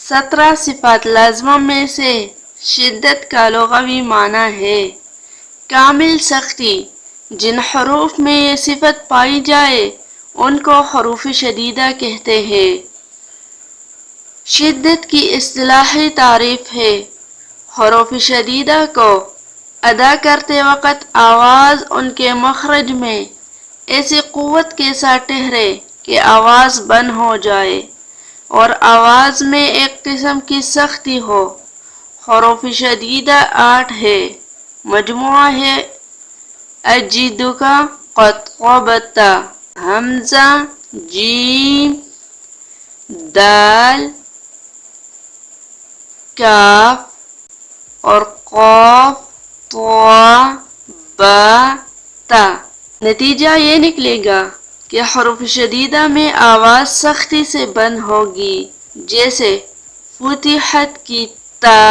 17 صفات لازمہ میں سے شدت کا لغوی معنی ہے کامل سختی۔ جن حروف میں یہ صفت پائی جائے ان کو حروف شدیدہ کہتے ہیں۔ شدت کی اصطلاحی تعریف ہے حروف شدیدہ کو ادا کرتے وقت آواز ان کے مخرج میں ایسی قوت کے ساتھ ٹھہرے کہ آواز بند ہو جائے اور آواز میں ایک قسم کی سختی ہو۔ حروف شدیدہ 8 ہے۔ مجموعہ ہے اجدک قد قبت، حمزہ، جیم، دال، کاف اور قاف، طا، با، تا۔ نتیجہ یہ نکلے گا کہ حروف شدیدہ میں آواز سختی سے بند ہوگی، جیسے فتحت کی تا،